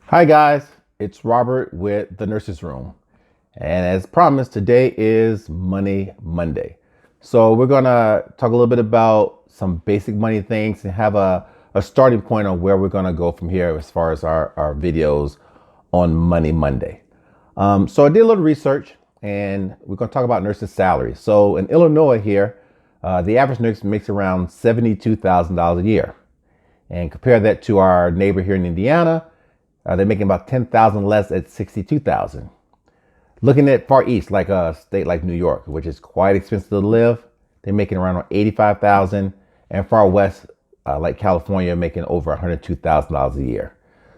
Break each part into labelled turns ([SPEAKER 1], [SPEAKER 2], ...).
[SPEAKER 1] Hi guys, it's Robert with the Nurses Room. And as promised, today is Money Monday. So we're gonna talk a little bit about some basic money things and have a starting point on where we're gonna go from here as far as our videos on Money Monday. So I did a little research and we're gonna talk about nurses' salaries. So in Illinois here, the average nurse makes around $72,000 a year. And compare that to our neighbor here in Indiana, they're making about 10,000 less at 62,000. Looking at Far East, like a state like New York, which is quite expensive to live, they're making around 85,000, and Far West, like California, making over $102,000 a year.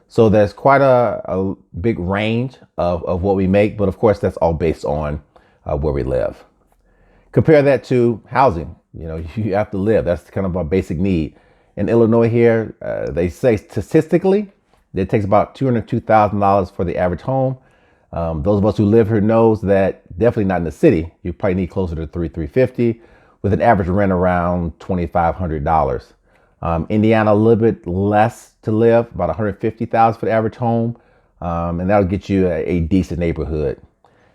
[SPEAKER 1] So there's quite a big range of what we make, but of course that's all based on where we live. Compare that to housing. You know, you have to live. That's kind of a basic need. In Illinois here, they say statistically, it takes about $202,000 for the average home. Those of us who live here knows that definitely not in the city. You probably need closer to $350 with an average rent around $2,500. Indiana, a little bit less to live, about $150,000 for the average home. And that'll get you a decent neighborhood.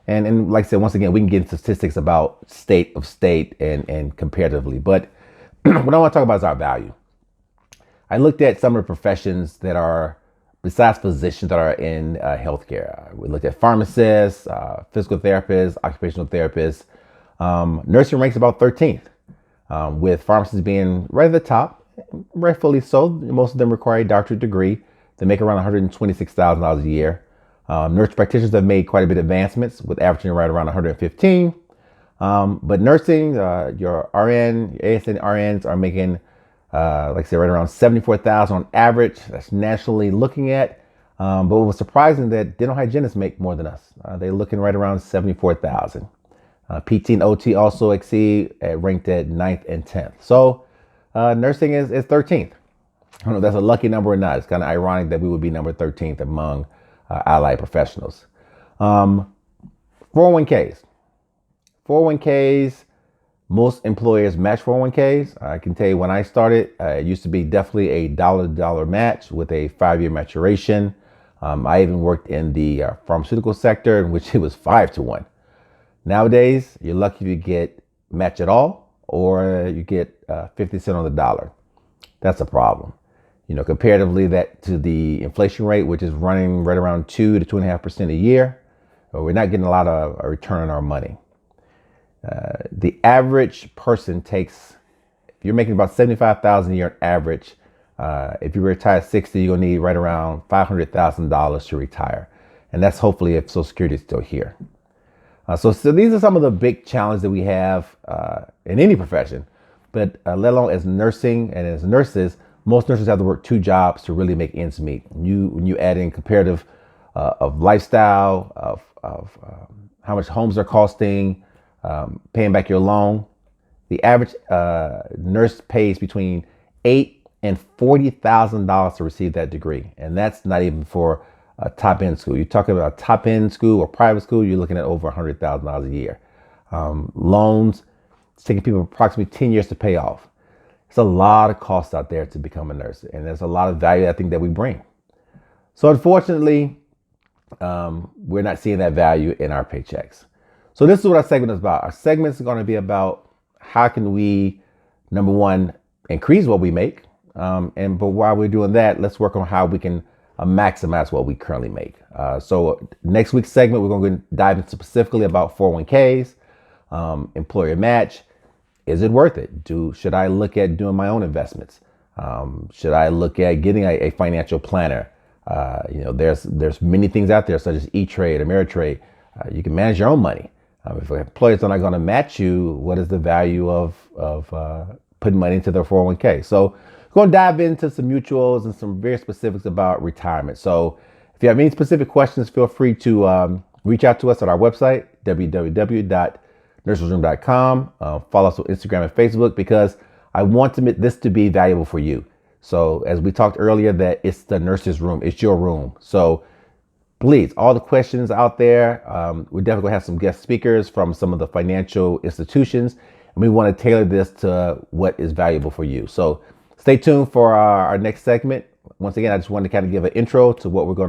[SPEAKER 1] And like I said, once again, we can get into statistics about state of state and comparatively. But what I want to talk about is our value. I looked at some of the professions that are, besides physicians, that are in healthcare. We looked at pharmacists, physical therapists, occupational therapists. Nursing ranks about 13th, with pharmacists being right at the top, rightfully so. Most of them require a doctorate degree. They make around $126,000 a year. Nurse practitioners have made quite a bit of advancements, with averaging right around 115. But nursing, your RN, your ASN RNs are making like I said, right around 74,000 on average. That's nationally looking at. But what was surprising that dental hygienists make more than us. They're looking right around 74,000. PT and OT also exceed, ranked at 9th and 10th. So nursing is 13th. I don't know if that's a lucky number or not. It's kind of ironic that we would be number 13th among allied professionals. 401ks. 401ks. Most employers match 401ks. I can tell you when I started, it used to be definitely a dollar-to-dollar match with a 5-year maturation. I even worked in the pharmaceutical sector, in which it was 5-to-1. Nowadays, you're lucky if you get match at all, or you get 50 cents on the dollar. That's a problem. You know, comparatively that to the inflation rate, which is running right around 2 to 2.5% a year, we're not getting a lot of a return on our money. The average person takes, if you're making about 75,000 a year on average, if you retire at 60, you're gonna need right around $500,000 to retire. And that's hopefully if Social Security is still here. So these are some of the big challenges that we have in any profession, but let alone as nursing and as nurses, most nurses have to work 2 jobs to really make ends meet. When you add in comparative of lifestyle, of how much homes are costing, paying back your loan, the average nurse pays between $8,000 and $40,000 to receive that degree, and that's not even for a top-end school. You're talking about a top-end school or private school, you're looking at over $100,000 a year. Loans, it's taking people approximately 10 years to pay off. It's a lot of costs out there to become a nurse, and there's a lot of value I think that we bring. So unfortunately, we're not seeing that value in our paychecks. So this is what our segment is about. Our segment is going to be about how can we, number one, increase what we make. But while we're doing that, let's work on how we can maximize what we currently make. So next week's segment, we're going to dive into specifically about 401ks, employer match. Is it worth it? Should I look at doing my own investments? Should I look at getting a financial planner? There's many things out there such as E-Trade, Ameritrade. You can manage your own money. If employers are not going to match you, what is the value of putting money into their 401k? So we're going to dive into some mutuals and some very specifics about retirement. So if you have any specific questions, feel free to reach out to us at our website, www.nursesroom.com. Follow us on Instagram and Facebook because I want this to be valuable for you. So as we talked earlier, that it's the nurse's room, it's your room. So please, all the questions out there, we're definitely gonna have some guest speakers from some of the financial institutions, and we want to tailor this to what is valuable for you. So stay tuned for our next segment. Once again, I just wanted to kind of give an intro to what we're going